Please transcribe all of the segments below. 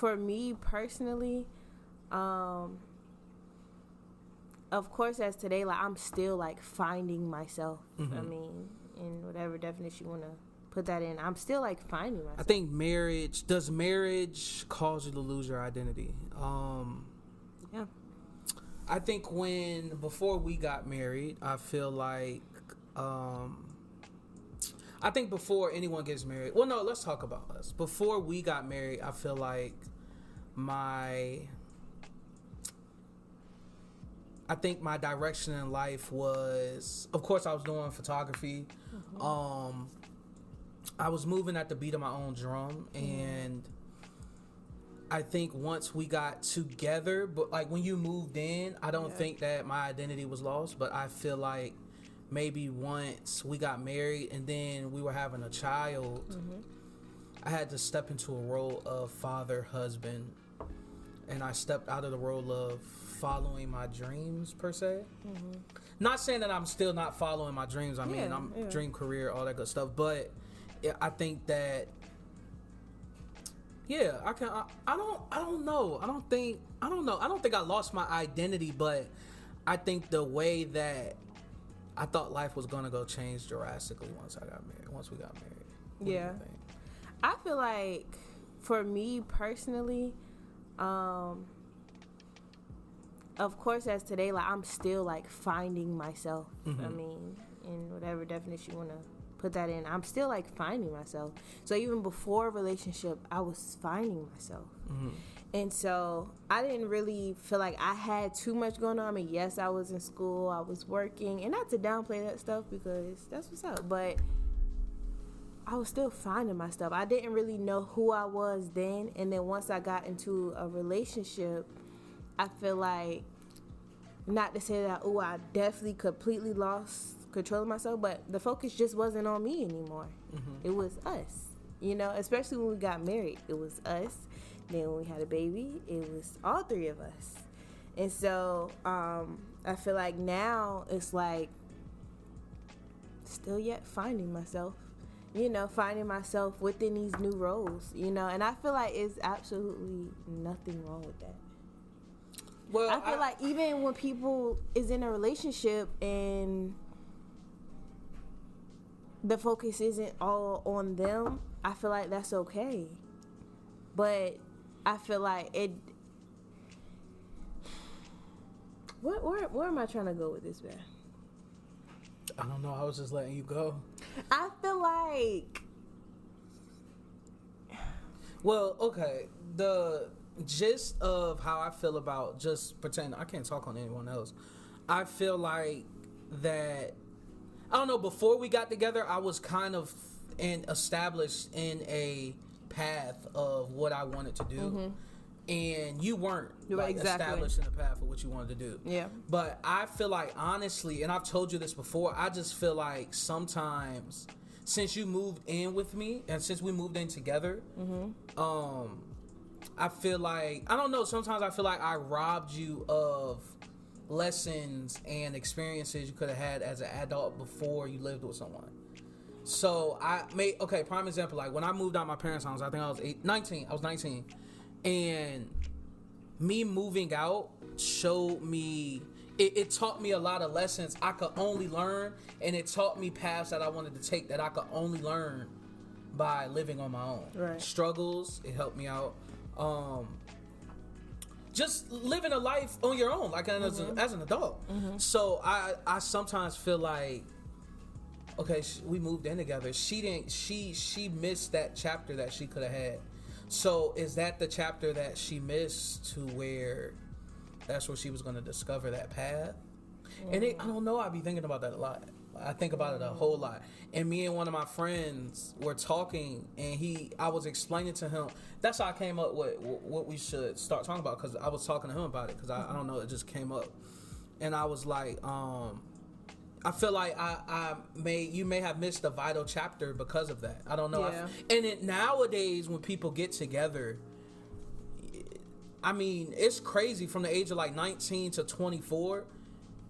for me personally, of course, as today, like, I'm still, like, finding myself. Mm-hmm. I mean, in whatever definition you want to put that in, I'm still, like, finding myself. I think does marriage cause you to lose your identity? Yeah. I think before we got married, I feel like, I think before anyone gets married, well, no, let's talk about us. Before we got married, I feel like my direction in life was, of course, I was doing photography. Mm-hmm. I was moving at the beat of my own drum, and I think once we got together, but like when you moved in, I don't think that my identity was lost, but I feel like maybe once we got married and then we were having a child, I had to step into a role of father, husband, and I stepped out of the role of following my dreams per se. Not saying that I'm still not following my dreams. I mean, I'm dream career, all that good stuff. But I think that, I don't know. I don't think I lost my identity, but I think the way that I thought life was gonna go changed drastically once we got married. What do you think? I feel like for me personally, of course, as today, like, I'm still, like, finding myself. I mean, in whatever definition you want to put that in, I'm still, like, finding myself. So even before a relationship, I was finding myself. And so I didn't really feel like I had too much going on. I mean, yes, I was in school, I was working, and not to downplay that stuff because that's what's up, but I was still finding my stuff. I didn't really know who I was then, and then once I got into a relationship, I feel like, not to say that, I definitely completely lost control of myself, but the focus just wasn't on me anymore. It was us, especially when we got married. It was us. Then when we had a baby, it was all three of us. And so I feel like now it's like still yet finding myself, finding myself within these new roles, and I feel like it's absolutely nothing wrong with that. Well, I feel like even when people is in a relationship and the focus isn't all on them, I feel like that's okay. But I feel like it. Where am I trying to go with this, man? I don't know. I was just letting you go. I feel like. Well, okay. The gist of how I feel about, just pretend I can't talk on anyone else. I feel like that, I don't know, before we got together, I was kind of established in a path of what I wanted to do. And you weren't established in the path of what you wanted to do. Yeah. But I feel like, honestly, and I've told you this before, I just feel like sometimes, since you moved in with me and since we moved in together, I feel like, I don't know, sometimes I feel like I robbed you of lessons and experiences you could have had as an adult before you lived with someone. So prime example, like when I moved out of my parents' house, I think I was 19, and me moving out showed me, it taught me a lot of lessons I could only learn, and it taught me paths that I wanted to take that I could only learn by living on my own. Right. Struggles, it helped me out. Just living a life on your own, like as an adult. So I sometimes feel like, okay, we moved in together. She missed that chapter that she could have had. So is that the chapter that she missed, to where that's where she was going to discover that path? And I don't know, I be thinking about that a lot. I think about it a whole lot. And me and one of my friends were talking, and I was explaining to him. That's how I came up with what we should start talking about, because I was talking to him about it, because I don't know, it just came up. And I was like, I feel like you may have missed a vital chapter because of that. I don't know. Yeah. Nowadays, when people get together, I mean, it's crazy. From the age of like 19 to 24,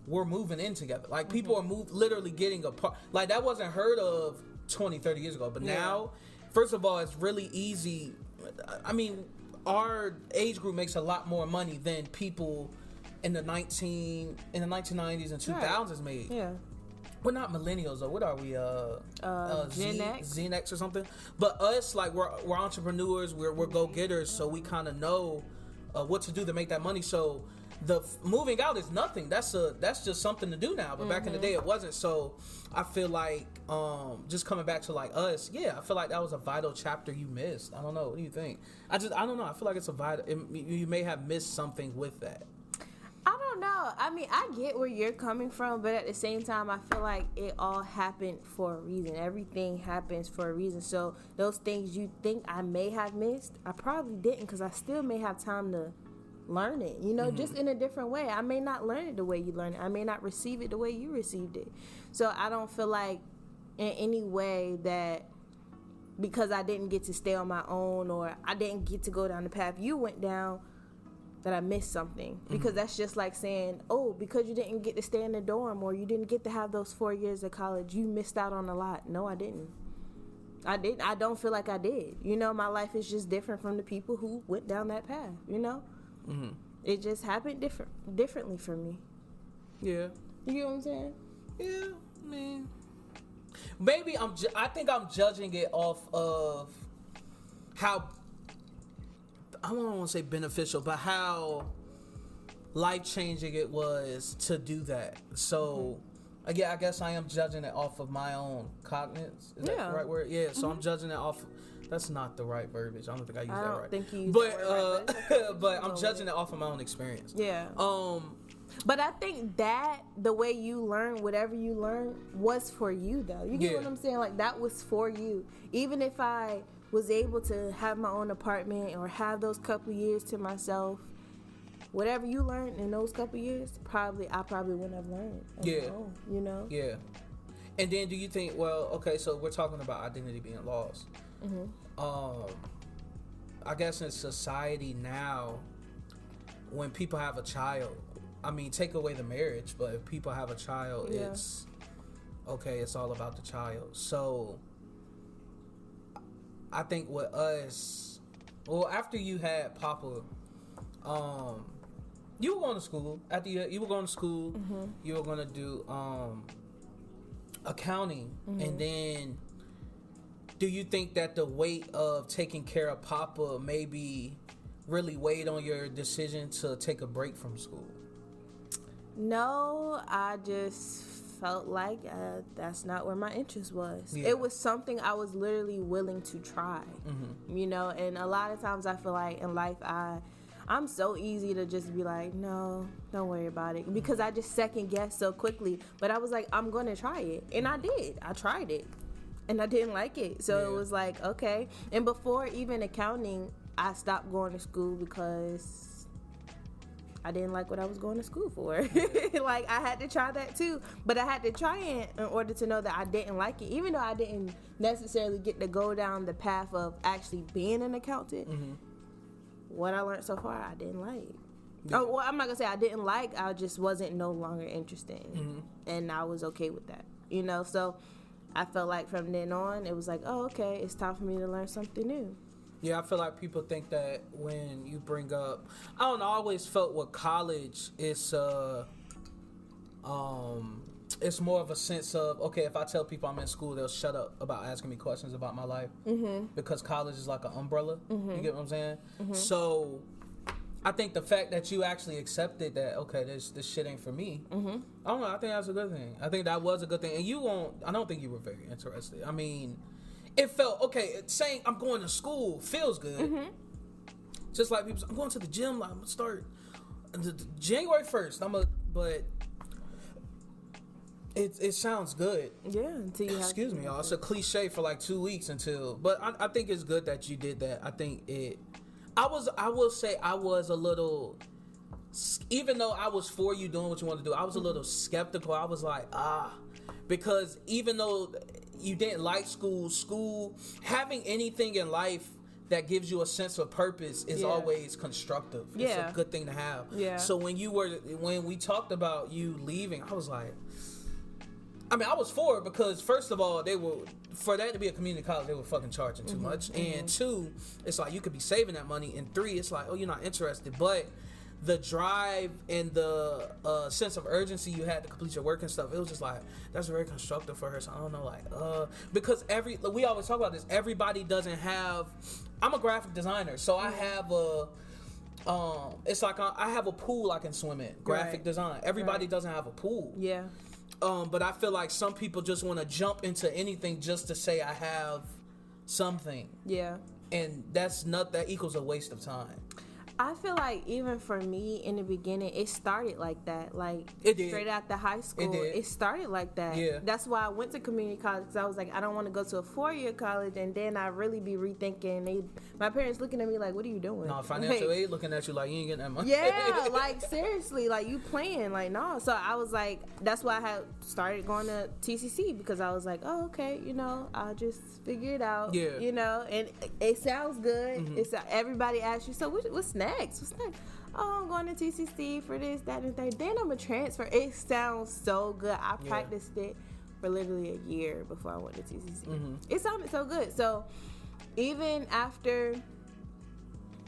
we're moving in together. Like, people are literally getting apart. Like, that wasn't heard of 20, 30 years ago. But now, first of all, it's really easy. I mean, our age group makes a lot more money than people in the 1990s and 2000s made. Yeah. We're not millennials though. What are we? Gen X? Gen X or something. But us, like we're entrepreneurs. We're go getters. So we kind of know what to do to make that money. So the moving out is nothing. That's just something to do now. But back in the day, it wasn't. So I feel like just coming back to like us, yeah, I feel like that was a vital chapter you missed. I don't know. What do you think? I don't know. I feel like it's a vital. You may have missed something with that. I don't know. I mean, I get where you're coming from, but at the same time, I feel like it all happened for a reason. Everything happens for a reason. So those things you think I may have missed, I probably didn't, because I still may have time to learn it, just in a different way. I may not learn it the way you learn it. I may not receive it the way you received it. So I don't feel like in any way that because I didn't get to stay on my own or I didn't get to go down the path you went down, that I missed something. Because that's just like saying, oh, because you didn't get to stay in the dorm or you didn't get to have those 4 years of college, you missed out on a lot. No, I didn't. I don't feel like I did. My life is just different from the people who went down that path, It just happened differently for me. Yeah. You get what I'm saying? Yeah, I mean, maybe I think I'm judging it off of how, I don't want to say beneficial, but how life-changing it was to do that. So, again, I guess I am judging it off of my own cognizance. Is that the right word? Yeah, so I'm judging it off. That's not the right verbiage. I don't think I used that right. I don't think you used that right. But I'm judging it off of my own experience. Yeah. But I think that the way you learn, whatever you learn, was for you, though. You get what I'm saying? Like, that was for you. Even if I was able to have my own apartment or have those couple years to myself, whatever you learned in those couple years, I probably wouldn't have learned on my own, Yeah. And then do you think, okay, so we're talking about identity being lost. I guess in society now, when people have a child, I mean, take away the marriage, but if people have a child, it's all about the child. So I think with us, after you had Papa, you were going to school. After you were going to school, you were going to do accounting, and then do you think that the weight of taking care of Papa maybe really weighed on your decision to take a break from school? No, I just felt like that's not where my interest was. Yeah. It was something I was literally willing to try, and a lot of times I feel like in life I'm so easy to just be like, no, don't worry about it, because I just second guess so quickly. But I was like, I'm going to try it, and I did. I tried it, and I didn't like it. So it was like, okay. And before even accounting, I stopped going to school because I didn't like what I was going to school for. Like, I had to try that too. But I had to try it in order to know that I didn't like it. Even though I didn't necessarily get to go down the path of actually being an accountant, what I learned so far, I didn't like. Yeah. Oh, well, I'm not going to say I didn't like. I just wasn't no longer interested in. And I was okay with that. So I felt like from then on, it was like, oh, okay, it's time for me to learn something new. Yeah, I feel like people think that when you bring up, I don't know, I always felt with college, it's more of a sense of, okay, if I tell people I'm in school, they'll shut up about asking me questions about my life, because college is like an umbrella. You get what I'm saying? So I think the fact that you actually accepted that, okay, this shit ain't for me, I don't know, I think that's a good thing. I think that was a good thing. And I don't think you were very interested. I mean, it felt, okay, saying I'm going to school feels good. Just like people say, I'm going to the gym, like, I'm going to start January 1st. But it sounds good. Yeah, until you Excuse me, y'all. It's a cliche for like 2 weeks but I think it's good that you did that. I think I will say I was a little, even though I was for you doing what you want to do, I was a little skeptical. I was like, because even though you didn't like school, having anything in life that gives you a sense of purpose is always constructive. It's a good thing to have. Yeah. So when we talked about you leaving, I was like, I mean, I was for it because first of all, for that to be a community college, they were fucking charging too much, and two, it's like you could be saving that money, and three, it's like, oh, you're not interested, but the drive and the sense of urgency you had to complete your work and stuff, it was just like, that's very constructive for her. So I don't know, like, because we always talk about this, everybody doesn't have, I'm a graphic designer, so I have it's like I have a pool I can swim in, graphic design. Everybody doesn't have a pool. Yeah. But I feel like some people just want to jump into anything just to say I have something. Yeah. And that equals a waste of time. I feel like even for me in the beginning, it started like that. Like, it did. Straight after high school, it started like that. Yeah. That's why I went to community college, because I was like, I don't want to go to a 4-year college, and then I really be rethinking. My parents looking at me like, what are you doing? No, financial aid looking at you like, you ain't getting that money. Yeah, like, seriously, like, you playing. Like, no. So I was like, that's why I had started going to TCC, because I was like, oh, okay, I'll just figure it out. Yeah. And it sounds good. It's everybody asks you, so what's next? What's next? Oh, I'm going to TCC for this, that, and that. Then I'm going to transfer. It sounds so good. I practiced it for literally a year before I went to TCC. It sounded so good. So even after,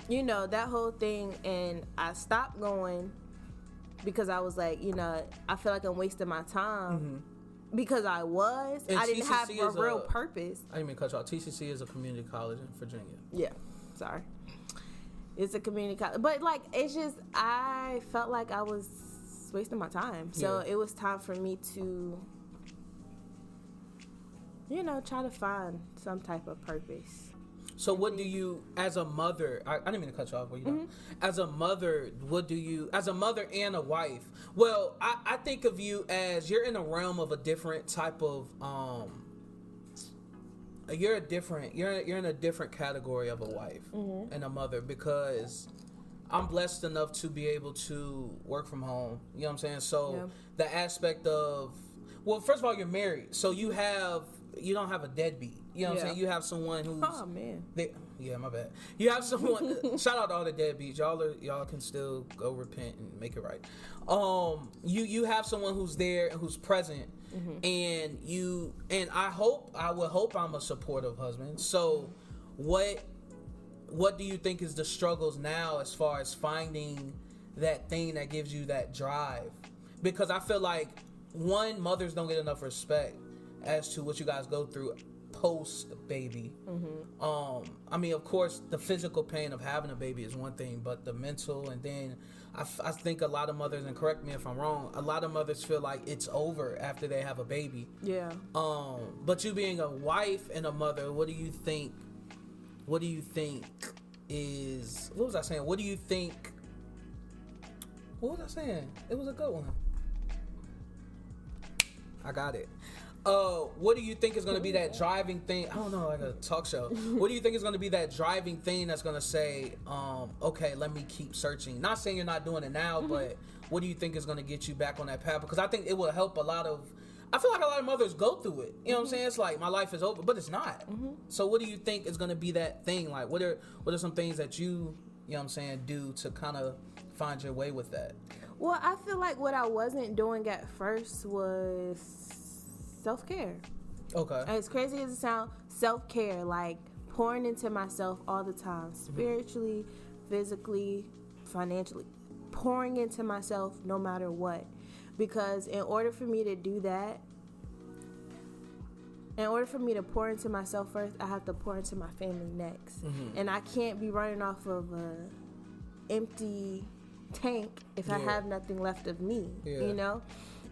that whole thing, and I stopped going because I was like, I feel like I'm wasting my time. Because I didn't have a real purpose. I didn't mean to cut you off. TCC is a community college in Virginia. Yeah, sorry. It's a community college. But, like, it's just, I felt like I was wasting my time. So it was time for me to, try to find some type of purpose. So what do you, as a mother, I didn't mean to cut you off, but as a mother, as a mother and a wife, well, I think of you as, you're in a realm of a different type of, you're in a different category of a wife and a mother, because I'm blessed enough to be able to work from home. You know what I'm saying? So the aspect of, well, first of all, you're married, so you don't have a deadbeat. You know what I'm saying? You have someone who's, oh man, my bad. You have someone. Shout out to all the deadbeats. Y'all can still go repent and make it right. You have someone who's there and who's present. And I would hope I'm a supportive husband. So what do you think is the struggles now as far as finding that thing that gives you that drive? Because I feel like, one, mothers don't get enough respect as to what you guys go through post baby. I mean, of course, the physical pain of having a baby is one thing, but the mental, and then I think a lot of mothers, and correct me if I'm wrong, a lot of mothers feel like it's over after they have a baby. Yeah. But you being a wife and a mother, what do you think is, what was I saying? What was I saying? It was a good one. I got it. What do you think is going to be that driving thing? I don't know, like a talk show. What do you think is going to be that driving thing that's going to say, okay, let me keep searching? Not saying you're not doing it now, but what do you think is going to get you back on that path? Because I think it will help I feel like a lot of mothers go through it. You know what I'm saying? It's like, my life is over, but it's not. So what do you think is going to be that thing? Like, what are some things that you know what I'm saying, do to kind of find your way with that? Well, I feel like what I wasn't doing at first was self-care. Okay. As crazy as it sounds, self-care, like pouring into myself all the time, spiritually, physically, financially, pouring into myself no matter what. Because in order for me to do that, in order for me to pour into myself first, I have to pour into my family next. And I can't be running off of a empty tank if I have nothing left of me,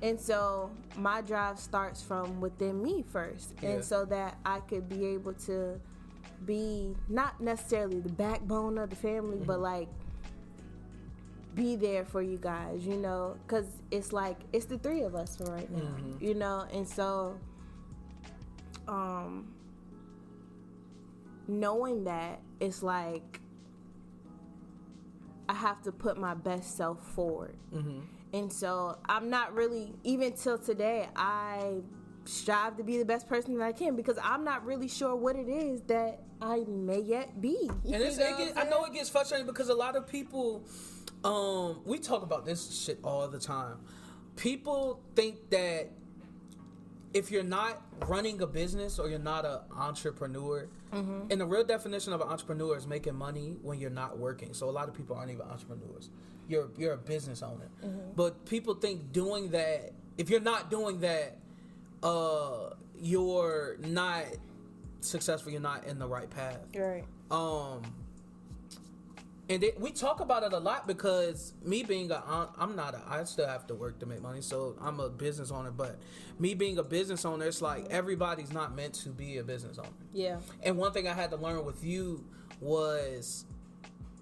And so my drive starts from within me first. And so that I could be able to be not necessarily the backbone of the family, but like be there for you guys, because it's like, it's the three of us for right now, And so knowing that, it's like I have to put my best self forward. And so I'm not really, even till today, I strive to be the best person that I can, because I'm not really sure what it is that I may yet be. And I know it gets frustrating because a lot of people, we talk about this shit all the time. People think that if you're not running a business or you're not an entrepreneur, and the real definition of an entrepreneur is making money when you're not working. So a lot of people aren't even entrepreneurs. You're a business owner. But people think doing that, if you're not doing that, you're not successful, you're not in the right path. Right. And we talk about it a lot because me being I still have to work to make money, so I'm a business owner, but me being a business owner, it's like everybody's not meant to be a business owner. Yeah. And one thing I had to learn with you was,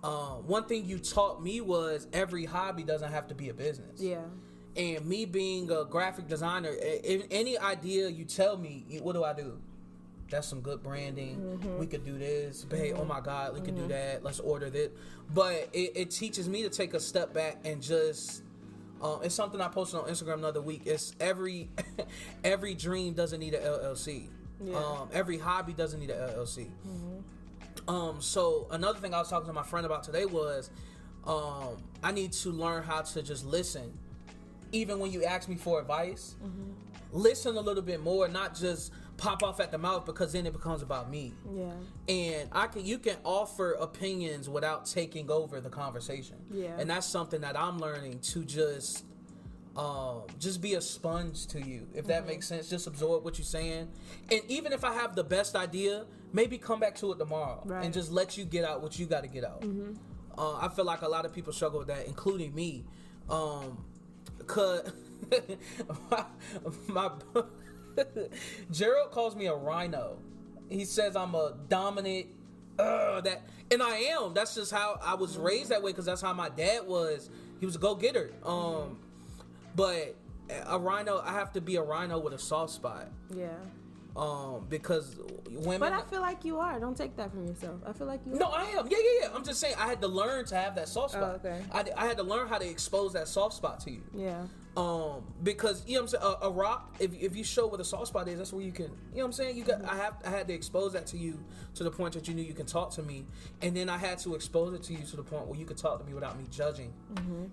one thing you taught me was every hobby doesn't have to be a business. Yeah. And me being a graphic designer, any idea you tell me, what do? That's some good branding. We could do this. Hey, oh my God, we could do that. Let's order this. But it teaches me to take a step back and just, it's something I posted on Instagram the other week. It's every dream doesn't need an LLC. Yeah. Every hobby doesn't need an LLC. So another thing I was talking to my friend about today was, I need to learn how to just listen. Even when you ask me for advice, listen a little bit more, not just pop off at the mouth, because then it becomes about me. Yeah. And you can offer opinions without taking over the conversation. Yeah. And that's something that I'm learning to just be a sponge to you, if that makes sense. Just absorb what you're saying. And even if I have the best idea, maybe come back to it tomorrow and just let you get out what you got to get out. I feel like a lot of people struggle with that, including me. Cause my Gerald calls me a rhino. He says I'm a dominant, and I am. That's just how I was raised that way, because that's how my dad was. He was a go-getter. But a rhino, I have to be a rhino with a soft spot. Yeah. Because women. But I feel like you are. Don't take that from yourself. I feel like you. No, I am. Yeah. I'm just saying, I had to learn to have that soft spot. Oh, okay. I had to learn how to expose that soft spot to you. Yeah. Because you know what I'm saying, a rock. If you show where the soft spot is, that's where you can. You know what I'm saying. You got. I had to expose that to you to the point that you knew you can talk to me, and then I had to expose it to you to the point where you could talk to me without me judging,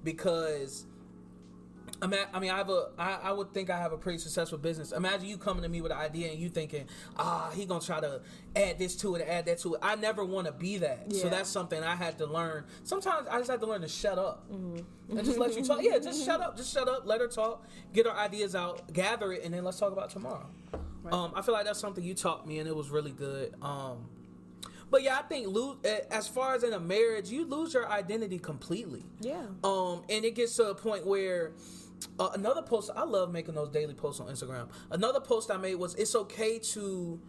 because. I would think I have a pretty successful business. Imagine you coming to me with an idea and you thinking, he gonna try to add this to it and add that to it. I never want to be that. Yeah. So that's something I had to learn. Sometimes I just had to learn to shut up and just let you talk. Yeah, just shut up. Just shut up. Let her talk. Get her ideas out. Gather it, and then let's talk about tomorrow. Right. I feel like that's something you taught me, and it was really good. But yeah, I think as far as in a marriage, you lose your identity completely. Yeah. And it gets to a point where another post, I love making those daily posts on Instagram. Another post I made was, it's okay to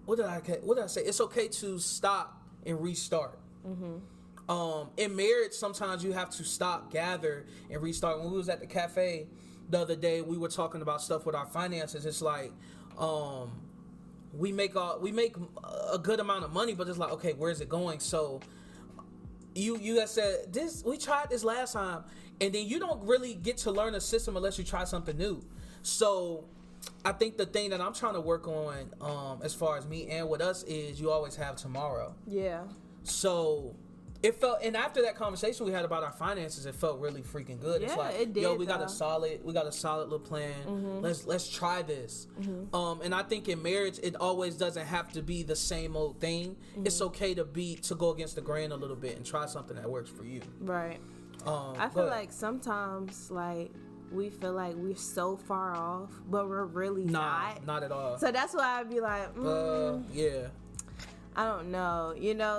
what did I say? It's okay to stop and restart. In marriage, sometimes you have to stop, gather, and restart. When we was at the cafe the other day, we were talking about stuff with our finances. It's like we make a good amount of money, but it's like, okay, where's it going? So you guys said this, we tried this last time, and then you don't really get to learn a system unless you try something new. So I think the thing that I'm trying to work on, as far as me and with us, is you always have tomorrow. Yeah. So it felt, and after that conversation we had about our finances, it felt really freaking good. Yeah, it's like, it did, we got a solid little plan. Let's try this. And I think in marriage, it always doesn't have to be the same old thing. It's okay to go against the grain a little bit and try something that works for you. Right. I feel like sometimes, like, we feel like we're so far off, but we're really not. Not at all. So that's why I'd be like, yeah. I don't know,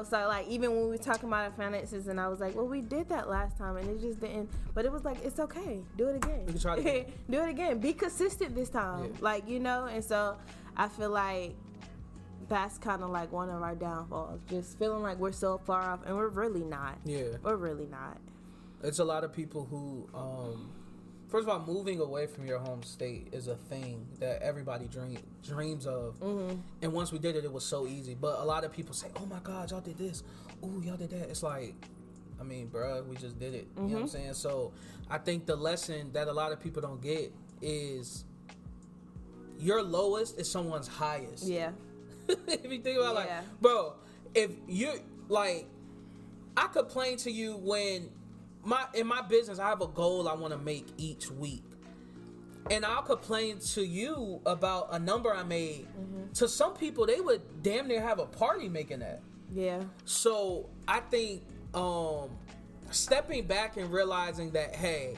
so like, even when we were talking about our finances, and I was like, well, we did that last time and it just didn't, but it was like, it's okay, do it again. We can try it again. Do it again, be consistent this time. Yeah. And so I feel like that's kind of like one of our downfalls, just feeling like we're so far off, and we're really not. Yeah. We're really not. It's a lot of people who, first of all, moving away from your home state is a thing that everybody dreams of. And once we did it, it was so easy. But a lot of people say, oh my God, y'all did this. Ooh, y'all did that. It's like, I mean, bruh, we just did it. You know what I'm saying? So I think the lesson that a lot of people don't get is your lowest is someone's highest. Yeah. If you think about bro, if you, like, I complain to you when in my business, I have a goal I want to make each week. and I'll complain to you about a number I made. To some people, they would damn near have a party making that. Yeah. So I think stepping back and realizing that, hey,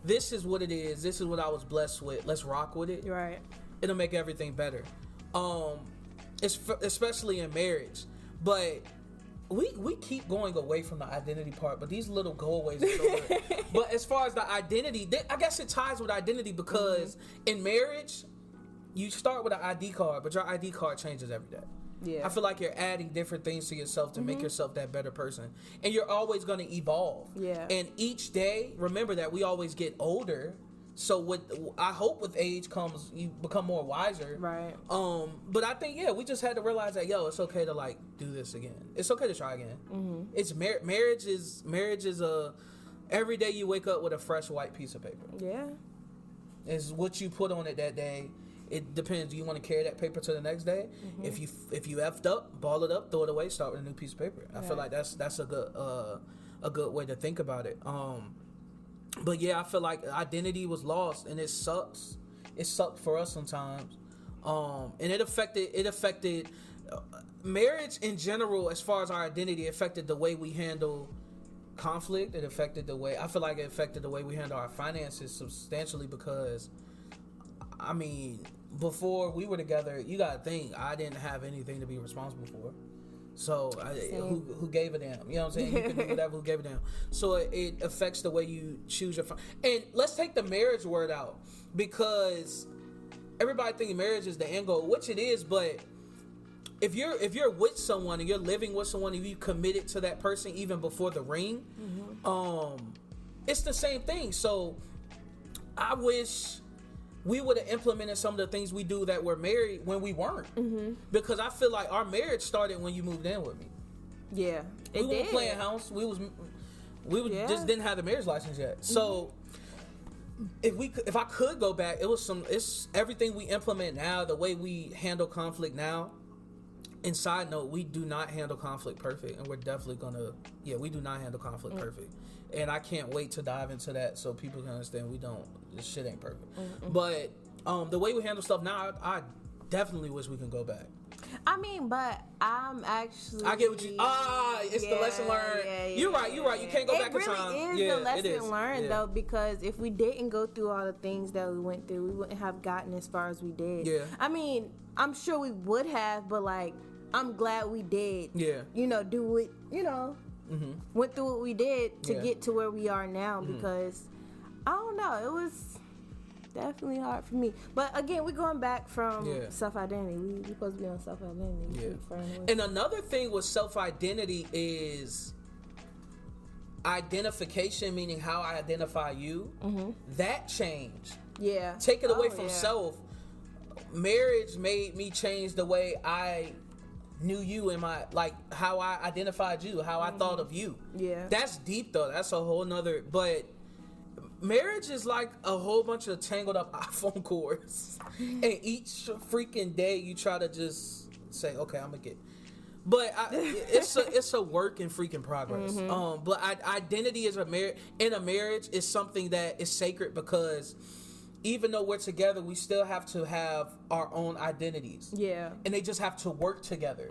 this is what it is. This is what I was blessed with. Let's rock with it. Right. It'll make everything better. Especially in marriage. But we keep going away from the identity part, but these little goaways are so good. But as far as the identity, I guess it ties with identity because in marriage, you start with an ID card, but your ID card changes every day. Yeah. I feel like you're adding different things to yourself to make yourself that better person. And you're always going to evolve. Yeah. And each day, remember that we always get older. So I hope with age comes, you become more wiser. Right. But I think, we just had to realize that, it's okay to like do this again. It's okay to try again. It's marriage is a, every day you wake up with a fresh white piece of paper. Yeah. It's what you put on it that day. It depends. Do you want to carry that paper to the next day? If you effed up, ball it up, throw it away, start with a new piece of paper. I feel like that's a good way to think about it. But I feel like identity was lost, and it sucks. It sucked for us sometimes, and it affected marriage in general. As far as our identity, it affected the way we handle conflict. It affected the way we handle our finances substantially because, I mean, before we were together, you gotta think I didn't have anything to be responsible for. So who gave a damn? You know what I'm saying? You can do whatever. Who gave a damn? So it affects the way you choose your. And let's take the marriage word out because everybody thinks marriage is the end goal, which it is. But if you're with someone and you're living with someone and you committed to that person even before the ring, it's the same thing. So I wish we would have implemented some of the things we do that were married when we weren't. Because I feel like our marriage started when you moved in with me. Yeah, we weren't playing house. We just didn't have the marriage license yet. So if I could go back, it's everything we implement now, the way we handle conflict now. And side note, we do not handle conflict perfect, and we're definitely gonna. We do not handle conflict perfect, and I can't wait to dive into that so people can understand we don't. This shit ain't perfect, but the way we handle stuff now, I definitely wish we can go back. I mean, but I'm actually. I get what you. It's the lesson learned. You're right. You can't go back in time. It really is the lesson learned though, because if we didn't go through all the things that we went through, we wouldn't have gotten as far as we did. Yeah. I mean, I'm sure we would have, but like, I'm glad we did. Yeah. Do it. Went through what we did to get to where we are now because I don't know. It was definitely hard for me. But again, we're going back from self-identity. We're supposed to be on self-identity. Yeah. And another thing with self-identity is identification, meaning how I identify you. That changed. Yeah. Take it away from self. Marriage made me change the way I knew you and how I identified you, how I thought of you. Yeah. That's deep though. That's a whole nother, but marriage is like a whole bunch of tangled up iPhone cords. And each freaking day you try to just say, okay, I'm gonna get, but it's a work in freaking progress. But identity in a marriage is something that is sacred because even though we're together, we still have to have our own identities. Yeah. And they just have to work together.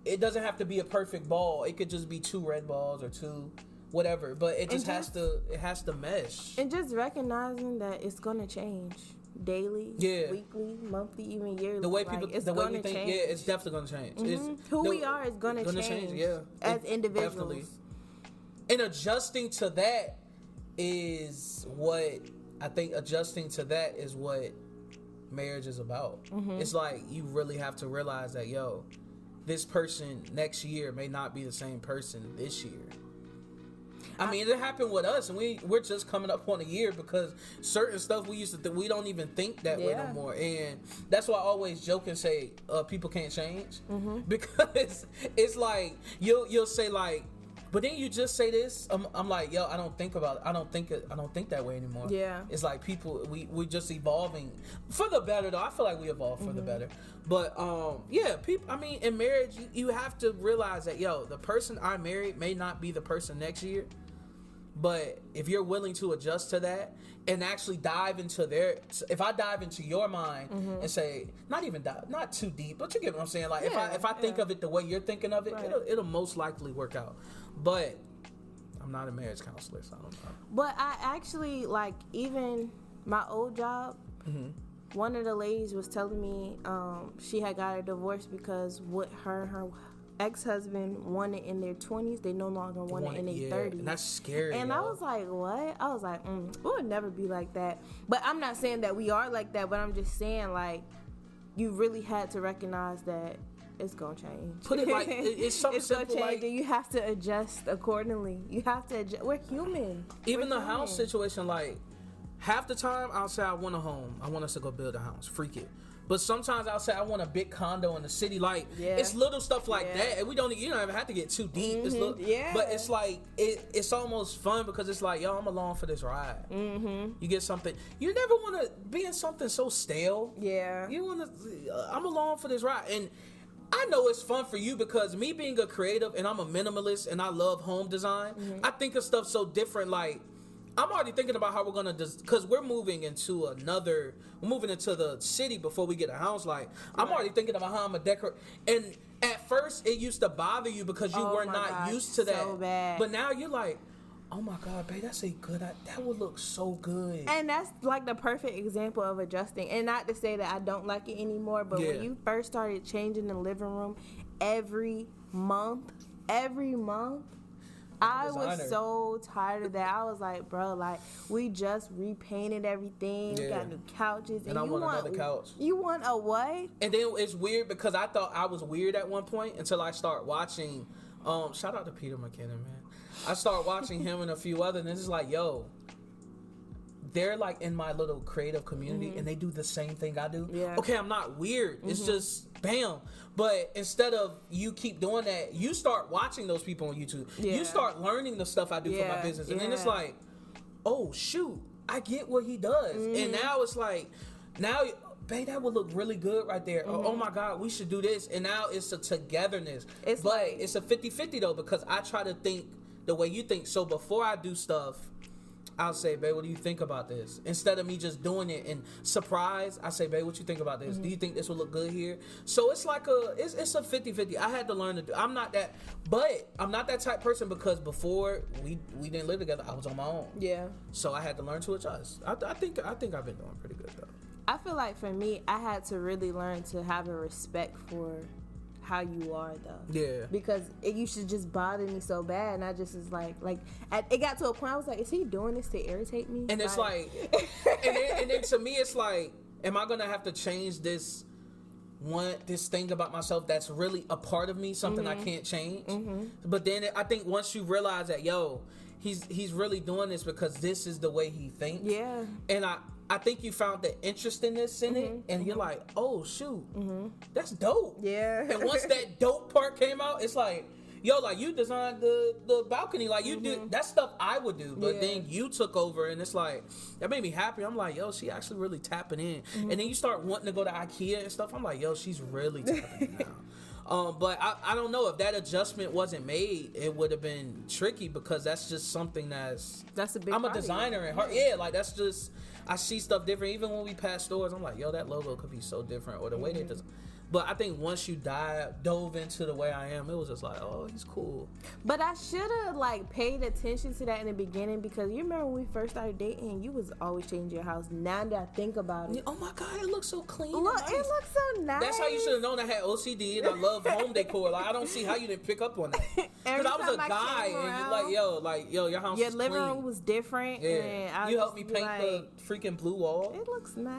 It doesn't have to be a perfect ball. It could just be 2 red balls or 2 whatever. But it just has to mesh. And just recognizing that it's gonna change daily, weekly, monthly, even yearly. The way people, the way we think, change. it's definitely gonna change. Who we are is gonna change. As individuals. Definitely. And adjusting to that is what. I think adjusting to that is what marriage is about. It's like you really have to realize that, this person next year may not be the same person this year. I mean, it happened with us, and we're just coming up on a year because certain stuff we used to think, we don't even think that way no more. And that's why I always joke and say people can't change because it's like you'll say like, but then you just say this. I'm like, I don't think about it. I don't think that way anymore. Yeah. It's like people, we're just evolving for the better though. I feel like we evolve for the better. But people. I mean, in marriage, you have to realize that the person I married may not be the person next year, But if you're willing to adjust to that and actually dive into if I dive into your mind and say, not too deep, but you get what I'm saying? Like if I think of it the way you're thinking of it, right, it'll most likely work out. But I'm not a marriage counselor, so I don't know. But I actually, like, even my old job, one of the ladies was telling me she had got a divorce because what her and her ex-husband wanted in their 20s, they no longer want it in their 30s. And that's scary. And I was like, what? I was like, we would never be like that. But I'm not saying that we are like that, but I'm just saying, like, you really had to recognize that it's gonna change. Put it like it's something it's simple, gonna change, like, and you have to adjust accordingly. You have to adjust. We're human. Even the house situation, like, half the time I'll say I want a home. I want us to go build a house. Freak it. But sometimes I'll say I want a big condo in the city. Like, it's little stuff like that. And you don't even have to get too deep. It's little, but it's like, it's almost fun because it's like, yo, I'm along for this ride. You get something. You never want to be in something so stale. Yeah. You want to, I'm along for this ride. And I know it's fun for you because me being a creative and I'm a minimalist and I love home design, I think of stuff so different. Like, I'm already thinking about how we're gonna, because we're moving into the city before we get a house. Like, I'm already thinking about how I'm gonna decorate. And at first, it used to bother you because you were not used to that. So bad. But now you're like, oh my God, babe, that would look so good. And that's like the perfect example of adjusting. And not to say that I don't like it anymore, but when you first started changing the living room every month, I was so tired of that. I was like, bro, like, we just repainted everything. We got new couches. And I want another couch. You want a what? And then it's weird because I thought I was weird at one point until I start watching, shout out to Peter McKinnon, man. I start watching him and a few others, and it's like, yo, they're like in my little creative community and they do the same thing I do. Yeah. Okay, I'm not weird. It's just bam. But instead of you keep doing that, you start watching those people on YouTube. Yeah. You start learning the stuff I do for my business. And then it's like, oh shoot, I get what he does. And now it's like, babe, that would look really good right there. Or, oh my God, we should do this. And now it's a togetherness. It's a 50-50 though, because I try to think the way you think. So before I do stuff, I'll say, babe, what do you think about this? Instead of me just doing it and surprise, I say, babe, what you think about this? Do you think this will look good here? So it's like it's a 50-50. I had to learn to do. I'm not that type person because before we didn't live together, I was on my own. Yeah. So I had to learn to adjust. I think I've been doing pretty good though. I feel like for me, I had to really learn to have a respect for how you are though. Yeah. Because it used to just bother me so bad, and I just was like it got to a point I was like, is he doing this to irritate me? And it's like and then to me it's like, am I gonna have to change this thing about myself that's really a part of me, something I can't change? But then I think once you realize that, yo, he's really doing this because this is the way he thinks. Yeah. And I think you found the interestedness in it, and you're like, oh shoot, that's dope. Yeah. And once that dope part came out, it's like, yo, like, you designed the balcony, like, you did that stuff I would do, but then you took over, and it's like, that made me happy. I'm like, yo, she actually really tapping in. And then you start wanting to go to IKEA and stuff. I'm like, yo, she's really tapping in now. But I don't know, if that adjustment wasn't made, it would have been tricky because that's just something that's a big. I'm a designer and like, that's just, I see stuff different. Even when we pass stores, I'm like, yo, that logo could be so different, or the way they design. But I think once you dove into the way I am, it was just like, oh, he's cool. But I should have like paid attention to that in the beginning, because you remember when we first started dating, you was always changing your house. Now that I think about it, oh my God, it looks so clean. Look, nice. It looks so nice. That's how you should have known I had OCD and I love home decor. Like, I don't see how you didn't pick up on that. Because I was a guy and you're like, yo, your house is clean. Your living room was different. Yeah. And you helped me paint the freaking blue wall. It looks nice.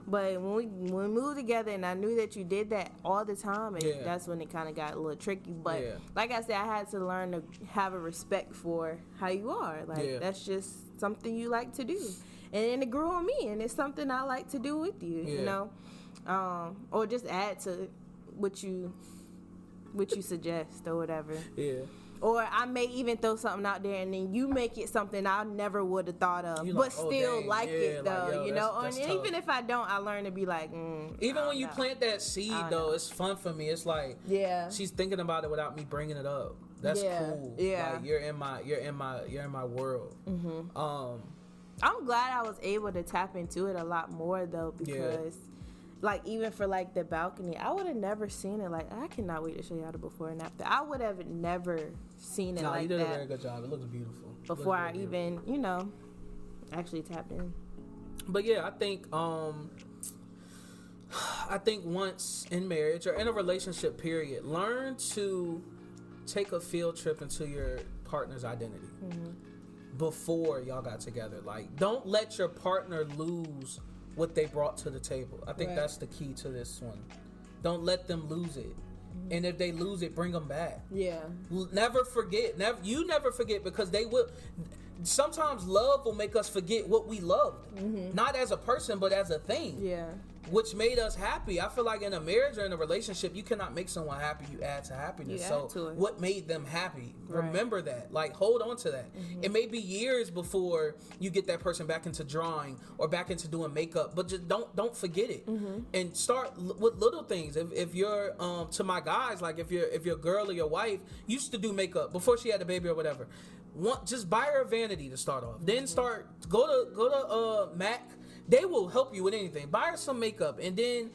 But when we moved together and I knew that you did that all the time, and that's when it kind of got a little tricky. But like I said, I had to learn to have a respect for how you are. Like, that's just something you like to do. And it grew on me, and it's something I like to do with you, you know? Or just add to what you suggest or whatever. Yeah. Or I may even throw something out there, and then you make it something I never would have thought of, but like, still like it though, like, yo, you know. And even if I don't, I learn to be like, even when you plant that seed though, it's fun for me. It's like, she's thinking about it without me bringing it up. That's Yeah. cool. Yeah. Like, you're in my world. I'm glad I was able to tap into it a lot more though, because like even for like the balcony, I would have never seen it. Like, I cannot wait to show y'all the before and after. I would have never seen it like you did that a very good job. It looks beautiful. before I even, actually tapped in. But yeah, I think once in marriage or in a relationship period, learn to take a field trip into your partner's identity before y'all got together. Like, don't let your partner lose what they brought to the table. I think that's the key to this one. Don't let them lose it. And if they lose it, bring them back. Yeah. Never forget. Never forget, because they will. Sometimes love will make us forget what we loved, not as a person, but as a thing. Yeah. Which made us happy. I feel like in a marriage or in a relationship, you cannot make someone happy. You add to happiness. What made them happy? Right. Remember that. Like, hold on to that. It may be years before you get that person back into drawing or back into doing makeup, but just don't forget it. And start with little things. If you're to my guys, like if your girl or your wife used to do makeup before she had a baby or whatever, just buy her a vanity to start off. Then go to Mac. They will help you with anything. Buy her some makeup, and then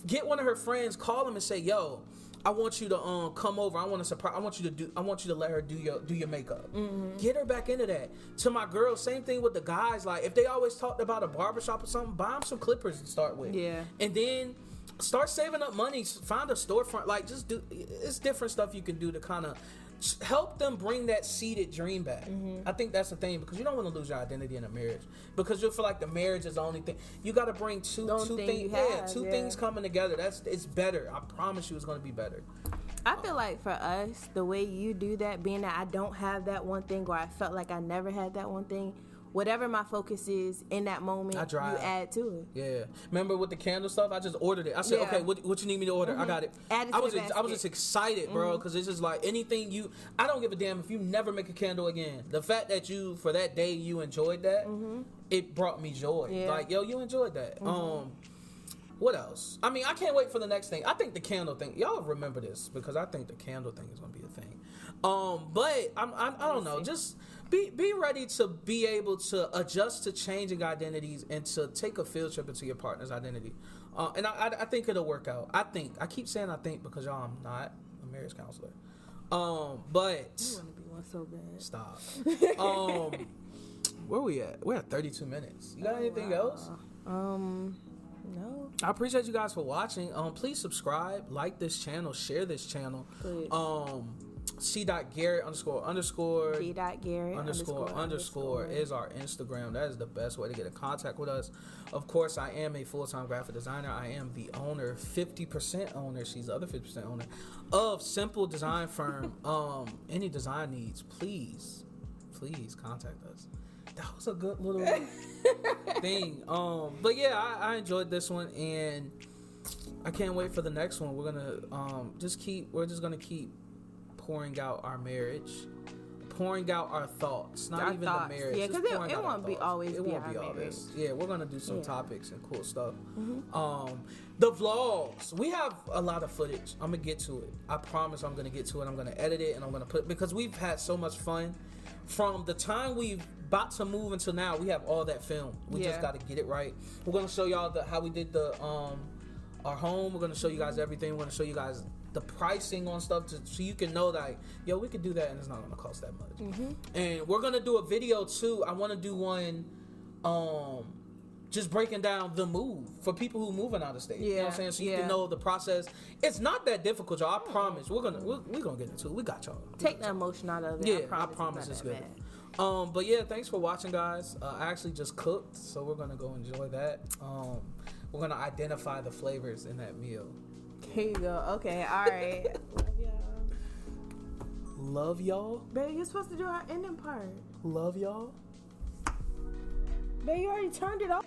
get one of her friends, call them and say, "Yo, I want you to come over. I want you to let her do your makeup." Get her back into that. To my girls, same thing with the guys. Like, if they always talked about a barbershop or something, buy them some clippers to start with. Yeah. And then start saving up money. Find a storefront. Like, it's different stuff you can do to kind of help them bring that seeded dream back. I think that's the thing, because you don't want to lose your identity in a marriage, because you'll feel like the marriage is the only thing. You got to bring two things coming together. It's better. I promise you, it's going to be better. I feel like for us, the way you do that, being that I don't have that one thing, or I felt like I never had that one thing, whatever my focus is in that moment, you add to it. Yeah. Remember with the candle stuff? I just ordered it. I said, okay, what you need me to order? I got it. I was just excited, bro, because it's just like anything I don't give a damn if you never make a candle again. The fact that for that day, you enjoyed that, it brought me joy. Yeah. Like, yo, you enjoyed that. What else? I mean, I can't wait for the next thing. I think the candle thing, y'all remember this, because I think the candle thing is going to be a thing. But I don't know. Just be ready to be able to adjust to changing identities and to take a field trip into your partner's identity. And I think it'll work out. I keep saying I think, because y'all, I'm not a marriage counselor. But you want to be one so bad. Stop. Where we at? We're at 32 minutes. You got anything else? No. I appreciate you guys for watching. Please subscribe, like this channel, share this channel. Please. C.Garrett __ D.Garrett _ is our Instagram. That is the best way to get in contact with us. Of course, I am a full-time graphic designer. I am the owner, 50% owner. She's the other 50% owner of Simple Design Firm. Any design needs, please contact us. That was a good little thing. But yeah, I enjoyed this one, and I can't wait for the next one. We're gonna we're just gonna keep pouring out our marriage, pouring out our thoughts, not even the marriage. Yeah, because it won't be always it be won't our be all marriage. this. Yeah, we're gonna do some topics and cool stuff. The vlogs, we have a lot of footage. I'm gonna get to it. I promise I'm gonna get to it. I'm gonna edit it, and I'm gonna because we've had so much fun from the time we've about to move until now. We have all that filmed. We just got to get it right. We're gonna show y'all how we did our home. We're gonna show you guys everything. We're gonna show you guys the pricing on stuff so you can know that, yo, we could do that and it's not gonna cost that much. And we're gonna do a video too. I want to do one just breaking down the move for people who moving out of state. You know what I'm saying? So you can know the process. It's not that difficult, y'all. I promise. We're gonna get into it. We got y'all. Take the emotion out of it. Yeah, I promise it's good. But yeah, thanks for watching, guys. I actually just cooked, so we're gonna go enjoy that. We're gonna identify the flavors in that meal. Here you go. Okay, all right. Love y'all. Love y'all? Baby, you're supposed to do our ending part. Love y'all? Baby, you already turned it off.